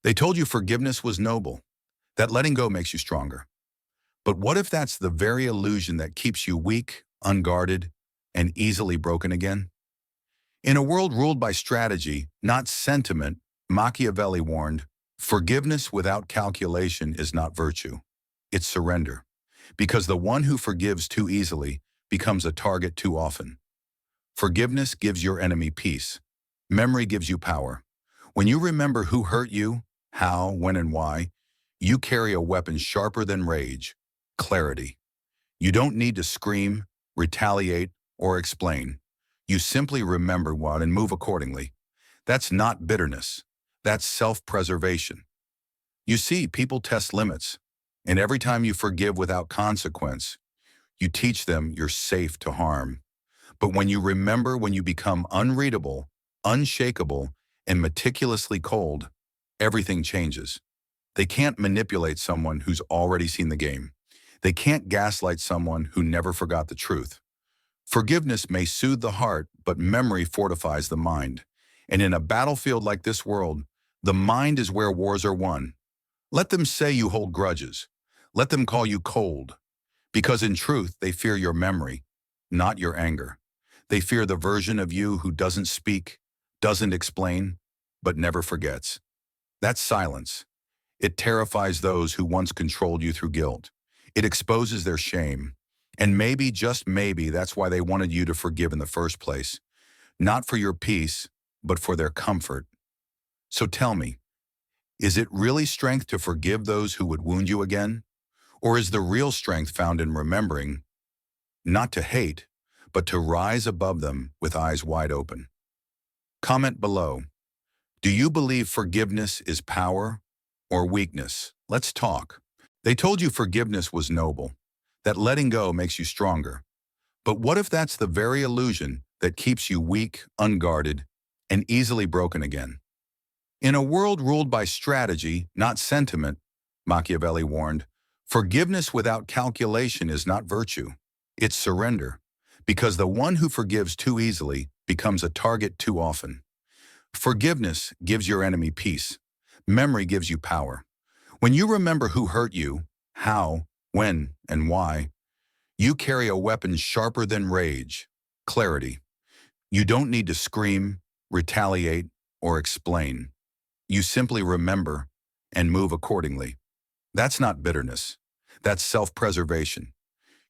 They told you forgiveness was noble, that letting go makes you stronger. But what if that's the very illusion that keeps you weak, unguarded, and easily broken again? In a world ruled by strategy, not sentiment, Machiavelli warned, forgiveness without calculation is not virtue. It's surrender. Because the one who forgives too easily becomes a target too often. Forgiveness gives your enemy peace. Memory gives you power. When you remember who hurt you, how, when, and why, you carry a weapon sharper than rage, clarity. You don't need to scream, retaliate, or explain. You simply remember what and move accordingly. That's not bitterness. That's self-preservation. You see, people test limits, and every time you forgive without consequence, you teach them you're safe to harm. But when you remember when you become unreadable, unshakable, and meticulously cold, everything changes. They can't manipulate someone who's already seen the game. They can't gaslight someone who never forgot the truth. Forgiveness may soothe the heart, but memory fortifies the mind. And in a battlefield like this world, the mind is where wars are won. Let them say you hold grudges. Let them call you cold. Because in truth, they fear your memory, not your anger. They fear the version of you who doesn't speak, doesn't explain, but never forgets. That's silence. It terrifies those who once controlled you through guilt. It exposes their shame. And maybe, just maybe, that's why they wanted you to forgive in the first place. Not for your peace, but for their comfort. So tell me, is it really strength to forgive those who would wound you again? Or is the real strength found in remembering, not to hate, but to rise above them with eyes wide open? Comment below. Do you believe forgiveness is power or weakness? Let's talk. They told you forgiveness was noble, that letting go makes you stronger. But what if that's the very illusion that keeps you weak, unguarded, and easily broken again? In a world ruled by strategy, not sentiment, Machiavelli warned, forgiveness without calculation is not virtue. It's surrender. Because the one who forgives too easily becomes a target too often. Forgiveness gives your enemy peace. Memory gives you power. When you remember who hurt you, how, when, and why, you carry a weapon sharper than rage, clarity. You don't need to scream, retaliate, or explain. You simply remember and move accordingly. That's not bitterness. That's self-preservation.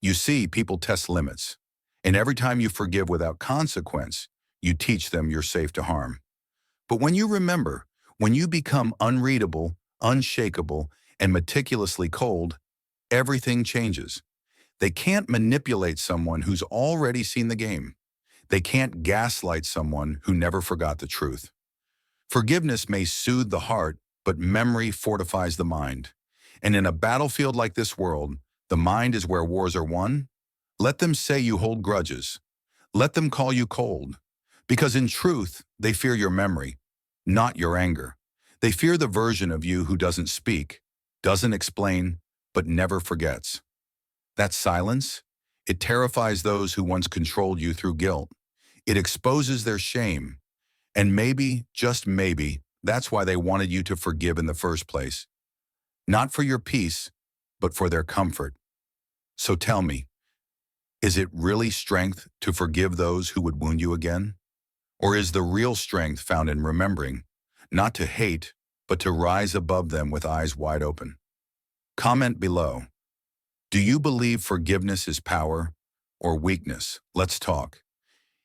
You see, people test limits. And every time you forgive without consequence, you teach them you're safe to harm. But when you remember, when you become unreadable, unshakable, and meticulously cold, everything changes. They can't manipulate someone who's already seen the game. They can't gaslight someone who never forgot the truth. Forgiveness may soothe the heart, but memory fortifies the mind. And in a battlefield like this world, the mind is where wars are won. Let them say you hold grudges. Let them call you cold. Because in truth, they fear your memory, not your anger. They fear the version of you who doesn't speak, doesn't explain, but never forgets. That silence, it terrifies those who once controlled you through guilt. It exposes their shame. And maybe, just maybe, that's why they wanted you to forgive in the first place. Not for your peace, but for their comfort. So tell me, is it really strength to forgive those who would wound you again? Or is the real strength found in remembering, not to hate, but to rise above them with eyes wide open? Comment below. Do you believe forgiveness is power or weakness? Let's talk.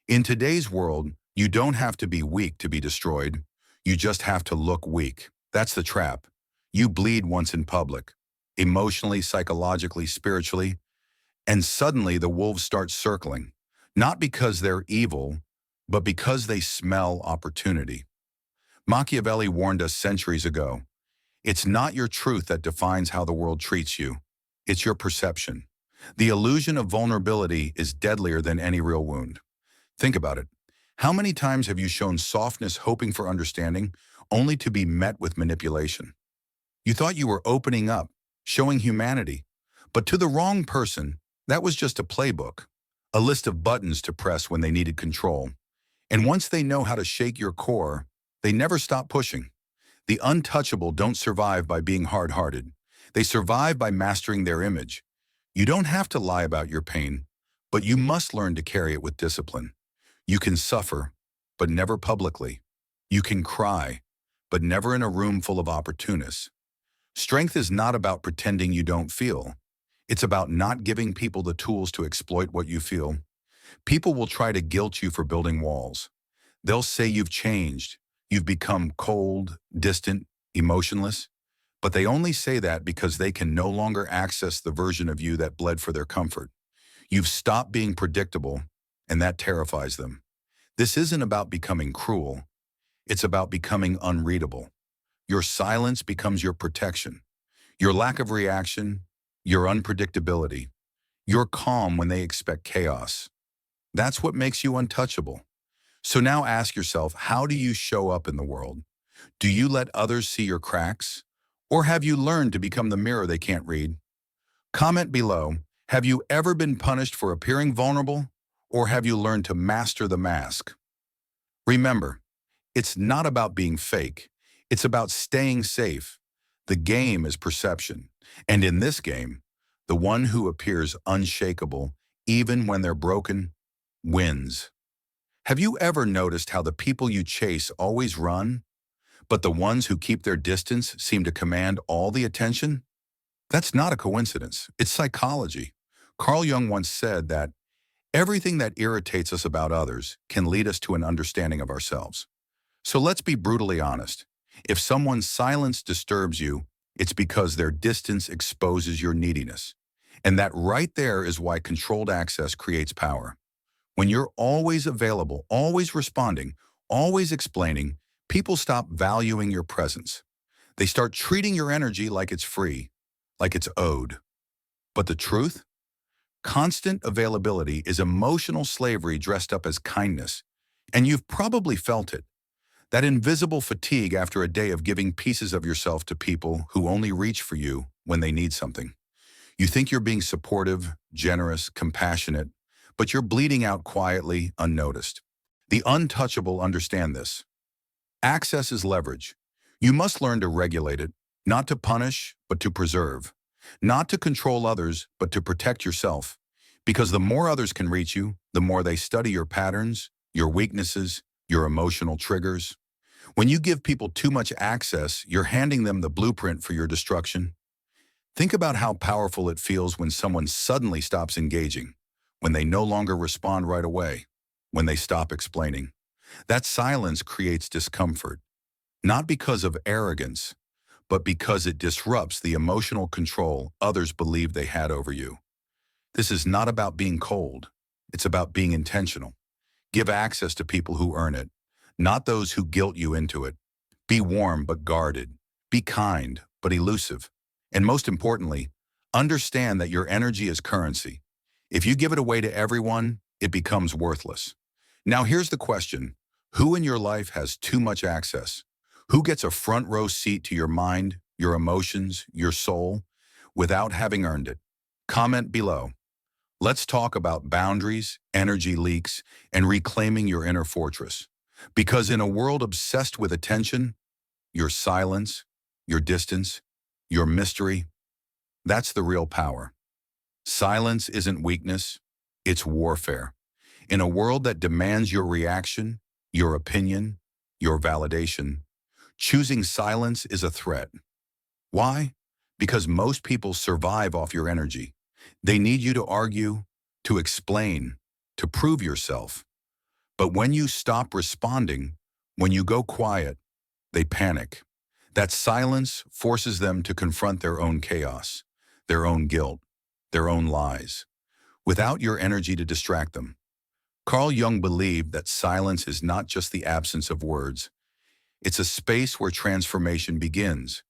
In today's world, you don't have to be weak to be destroyed. You just have to look weak. That's the trap. You bleed once in public, emotionally, psychologically, spiritually, and suddenly the wolves start circling, not because they're evil, but because they smell opportunity. Machiavelli warned us centuries ago, it's not your truth that defines how the world treats you. It's your perception. The illusion of vulnerability is deadlier than any real wound. Think about it. How many times have you shown softness hoping for understanding, only to be met with manipulation? You thought you were opening up, showing humanity, but to the wrong person, that was just a playbook, a list of buttons to press when they needed control. And once they know how to shake your core, they never stop pushing. The untouchable don't survive by being hard-hearted. They survive by mastering their image. You don't have to lie about your pain, but you must learn to carry it with discipline. You can suffer, but never publicly. You can cry, but never in a room full of opportunists. Strength is not about pretending you don't feel. It's about not giving people the tools to exploit what you feel. People will try to guilt you for building walls. They'll say you've changed, you've become cold, distant, emotionless. But they only say that because they can no longer access the version of you that bled for their comfort. You've stopped being predictable, and that terrifies them. This isn't about becoming cruel. It's about becoming unreadable. Your silence becomes your protection. Your lack of reaction, your unpredictability. Your calm when they expect chaos. That's what makes you untouchable. So now ask yourself, how do you show up in the world? Do you let others see your cracks? Or have you learned to become the mirror they can't read? Comment below, have you ever been punished for appearing vulnerable? Or have you learned to master the mask? Remember, it's not about being fake. It's about staying safe. The game is perception. And in this game, the one who appears unshakable, even when they're broken, wins. Have you ever noticed how the people you chase always run, but the ones who keep their distance seem to command all the attention? That's not a coincidence. It's psychology. Carl Jung once said that everything that irritates us about others can lead us to an understanding of ourselves. So let's be brutally honest. If someone's silence disturbs you, it's because their distance exposes your neediness. And that right there is why controlled access creates power. When you're always available, always responding, always explaining, people stop valuing your presence. They start treating your energy like it's free, like it's owed. But the truth? Constant availability is emotional slavery dressed up as kindness. And you've probably felt it. That invisible fatigue after a day of giving pieces of yourself to people who only reach for you when they need something. You think you're being supportive, generous, compassionate, but you're bleeding out quietly, unnoticed. The untouchable understand this. Access is leverage. You must learn to regulate it, not to punish, but to preserve. Not to control others, but to protect yourself. Because the more others can reach you, the more they study your patterns, your weaknesses, your emotional triggers. When you give people too much access, you're handing them the blueprint for your destruction. Think about how powerful it feels when someone suddenly stops engaging, when they no longer respond right away, when they stop explaining. That silence creates discomfort, not because of arrogance, but because it disrupts the emotional control others believe they had over you. This is not about being cold. It's about being intentional. Give access to people who earn it, not those who guilt you into it. Be warm but guarded. Be kind but elusive. And most importantly, understand that your energy is currency. If you give it away to everyone, it becomes worthless. Now here's the question. Who in your life has too much access? Who gets a front row seat to your mind, your emotions, your soul, without having earned it? Comment below. Let's talk about boundaries, energy leaks, and reclaiming your inner fortress. Because in a world obsessed with attention, your silence, your distance, your mystery, that's the real power. Silence isn't weakness, it's warfare. In a world that demands your reaction, your opinion, your validation, choosing silence is a threat. Why? Because most people survive off your energy. They need you to argue, to explain, to prove yourself. But when you stop responding, when you go quiet, they panic. That silence forces them to confront their own chaos, their own guilt, their own lies, without your energy to distract them. Carl Jung believed that silence is not just the absence of words. It's a space where transformation begins.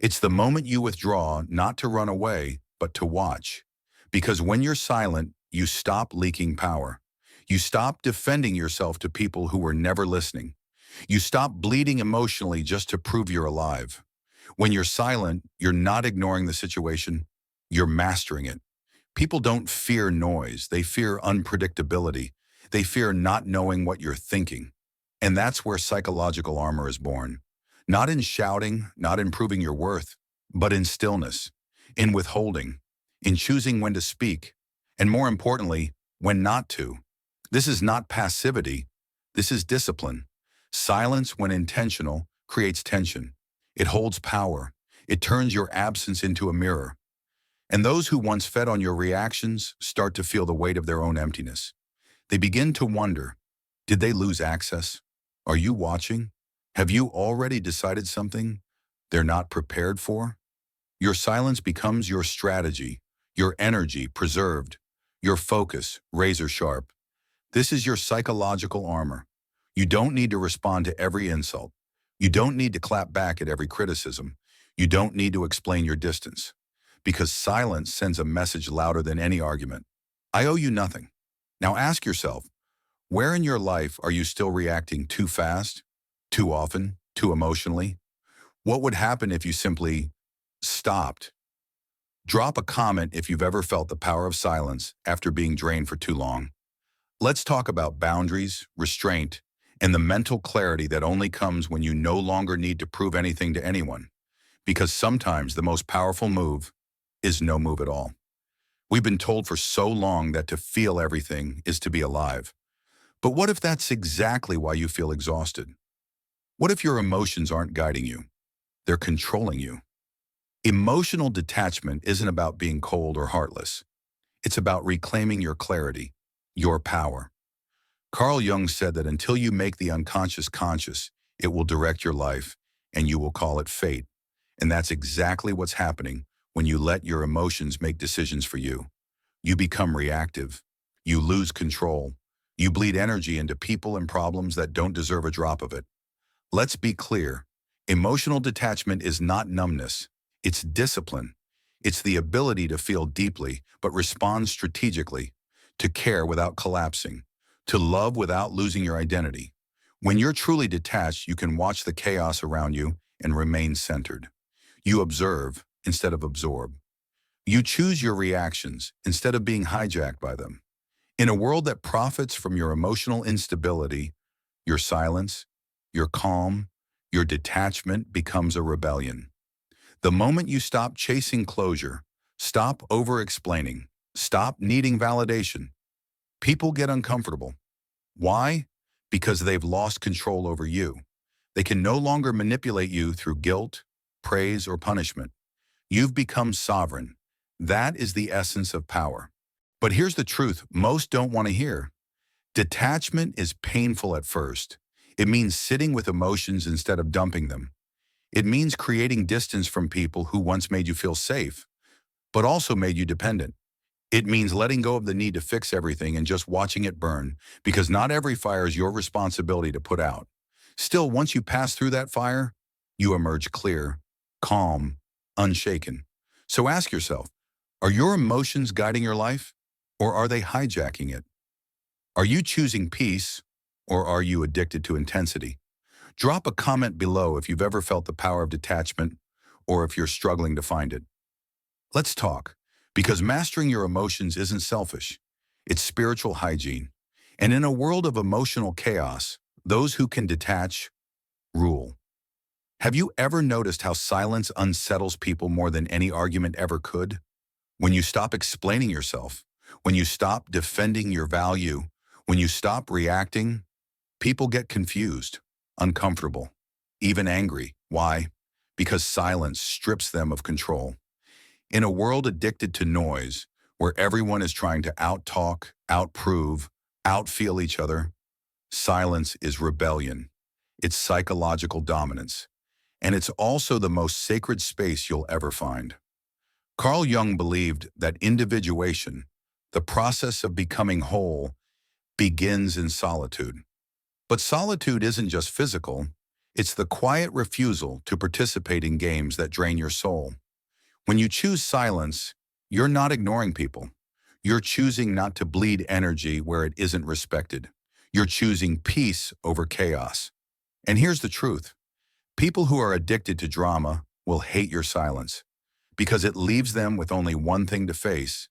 It's the moment you withdraw, not to run away, but to watch. Because when you're silent, you stop leaking power. You stop defending yourself to people who were never listening. You stop bleeding emotionally just to prove you're alive. When you're silent, you're not ignoring the situation, you're mastering it. People don't fear noise, they fear unpredictability. They fear not knowing what you're thinking. And that's where psychological armor is born. Not in shouting, not in proving your worth, but in stillness, in withholding, in choosing when to speak, and more importantly, when not to. This is not passivity. This is discipline. Silence, when intentional, creates tension. It holds power. It turns your absence into a mirror. And those who once fed on your reactions start to feel the weight of their own emptiness. They begin to wonder, did they lose access? Are you watching? Have you already decided something they're not prepared for? Your silence becomes your strategy, your energy preserved, your focus razor sharp. This is your psychological armor. You don't need to respond to every insult. You don't need to clap back at every criticism. You don't need to explain your distance. Because silence sends a message louder than any argument. I owe you nothing. Now ask yourself, where in your life are you still reacting too fast, too often, too emotionally? What would happen if you simply stopped? Drop a comment if you've ever felt the power of silence after being drained for too long. Let's talk about boundaries, restraint, and the mental clarity that only comes when you no longer need to prove anything to anyone. Because sometimes the most powerful move is no move at all. We've been told for so long that to feel everything is to be alive. But what if that's exactly why you feel exhausted? What if your emotions aren't guiding you? They're controlling you. Emotional detachment isn't about being cold or heartless. It's about reclaiming your clarity, your power. Carl Jung said that until you make the unconscious conscious, it will direct your life, and you will call it fate. And that's exactly what's happening when you let your emotions make decisions for you. You become reactive. You lose control. You bleed energy into people and problems that don't deserve a drop of it. Let's be clear. Emotional detachment is not numbness. It's discipline. It's the ability to feel deeply but respond strategically, to care without collapsing, to love without losing your identity. When you're truly detached, you can watch the chaos around you and remain centered. You observe instead of absorb. You choose your reactions instead of being hijacked by them. In a world that profits from your emotional instability, your silence, your calm, your detachment becomes a rebellion. The moment you stop chasing closure, stop over-explaining, stop needing validation, people get uncomfortable. Why? Because they've lost control over you. They can no longer manipulate you through guilt, praise, or punishment. You've become sovereign. That is the essence of power. But here's the truth most don't want to hear. Detachment is painful at first. It means sitting with emotions instead of dumping them. It means creating distance from people who once made you feel safe, but also made you dependent. It means letting go of the need to fix everything and just watching it burn, because not every fire is your responsibility to put out. Still, once you pass through that fire, you emerge clear, calm, unshaken. So ask yourself, are your emotions guiding your life, or are they hijacking it? Are you choosing peace, or are you addicted to intensity? Drop a comment below if you've ever felt the power of detachment, or if you're struggling to find it. Let's talk, because mastering your emotions isn't selfish. It's spiritual hygiene. And in a world of emotional chaos, those who can detach rule. Have you ever noticed how silence unsettles people more than any argument ever could? When you stop explaining yourself, when you stop defending your value, when you stop reacting, people get confused, uncomfortable, even angry. Why? Because silence strips them of control. In a world addicted to noise, where everyone is trying to out-talk, out-prove, out-feel each other, silence is rebellion. It's psychological dominance. And it's also the most sacred space you'll ever find. Carl Jung believed that individuation, the process of becoming whole, begins in solitude. But solitude isn't just physical, it's the quiet refusal to participate in games that drain your soul. When you choose silence, you're not ignoring people. You're choosing not to bleed energy where it isn't respected. You're choosing peace over chaos. And here's the truth. People who are addicted to drama will hate your silence because it leaves them with only one thing to face,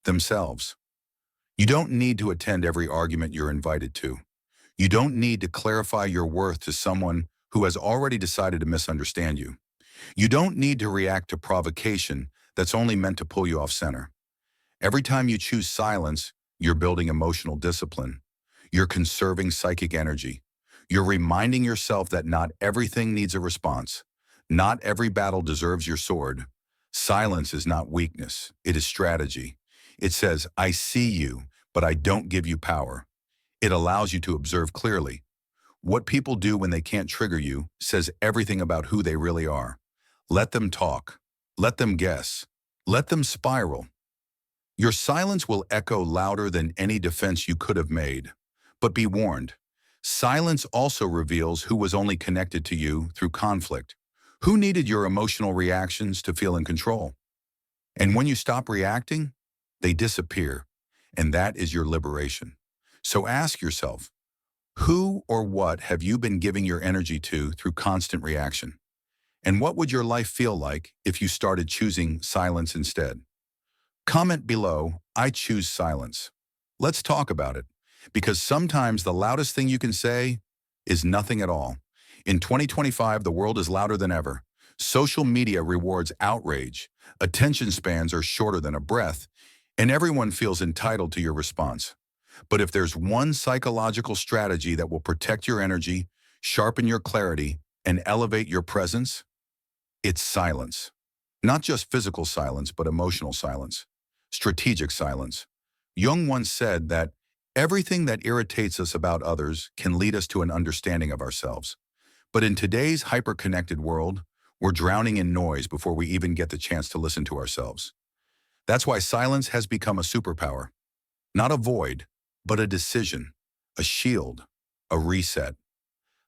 themselves. You don't need to attend every argument you're invited to. You don't need to clarify your worth to someone who has already decided to misunderstand you. You don't need to react to provocation that's only meant to pull you off center. Every time you choose silence, you're building emotional discipline. You're conserving psychic energy. You're reminding yourself that not everything needs a response. Not every battle deserves your sword. Silence is not weakness. It is strategy. It says, I see you, but I don't give you power. It allows you to observe clearly. What people do when they can't trigger you says everything about who they really are. Let them talk. Let them guess. Let them spiral. Your silence will echo louder than any defense you could have made. But be warned, silence also reveals who was only connected to you through conflict, who needed your emotional reactions to feel in control. And when you stop reacting, they disappear, and that is your liberation. So ask yourself, who or what have you been giving your energy to through constant reaction? And what would your life feel like if you started choosing silence instead? Comment below, I choose silence. Let's talk about it, because sometimes the loudest thing you can say is nothing at all. In 2025, the world is louder than ever. Social media rewards outrage, attention spans are shorter than a breath, and everyone feels entitled to your response. But if there's one psychological strategy that will protect your energy, sharpen your clarity, and elevate your presence, it's silence. Not just physical silence, but emotional silence. Strategic silence. Jung once said that everything that irritates us about others can lead us to an understanding of ourselves. But in today's hyper-connected world, we're drowning in noise before we even get the chance to listen to ourselves. That's why silence has become a superpower. Not a void, but a decision, a shield, a reset.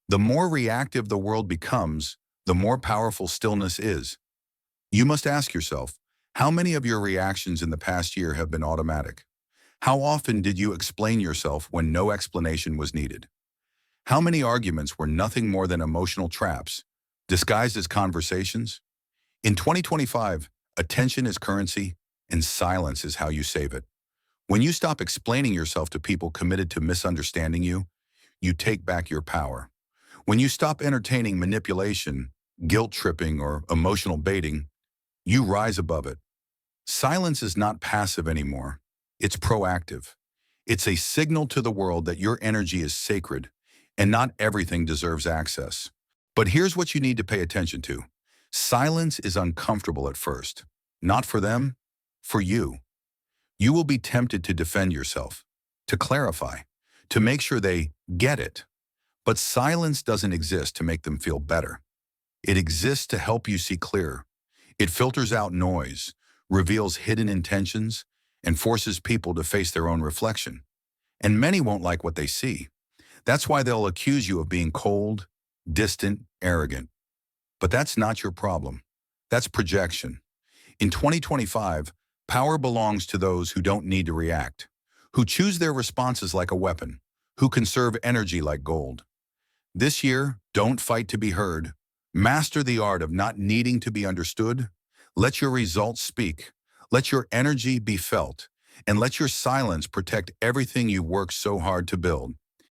The more reactive the world becomes, the more powerful stillness is. You must ask yourself, how many of your reactions in the past year have been automatic? How often did you explain yourself when no explanation was needed? How many arguments were nothing more than emotional traps, disguised as conversations? In 2025, attention is currency, and silence is how you save it. When you stop explaining yourself to people committed to misunderstanding you, you take back your power. When you stop entertaining manipulation, guilt-tripping, or emotional baiting, you rise above it. Silence is not passive anymore. It's proactive. It's a signal to the world that your energy is sacred, and not everything deserves access. But here's what you need to pay attention to. Silence is uncomfortable at first. Not for them, for you. You will be tempted to defend yourself, to clarify, to make sure they get it. But silence doesn't exist to make them feel better. It exists to help you see clearer. It filters out noise, reveals hidden intentions, and forces people to face their own reflection. And many won't like what they see. That's why they'll accuse you of being cold, distant, arrogant. But that's not your problem. That's projection. In 2025, power belongs to those who don't need to react, who choose their responses like a weapon, who conserve energy like gold. This year, don't fight to be heard. Master the art of not needing to be understood. Let your results speak. Let your energy be felt. And let your silence protect everything you worked so hard to build.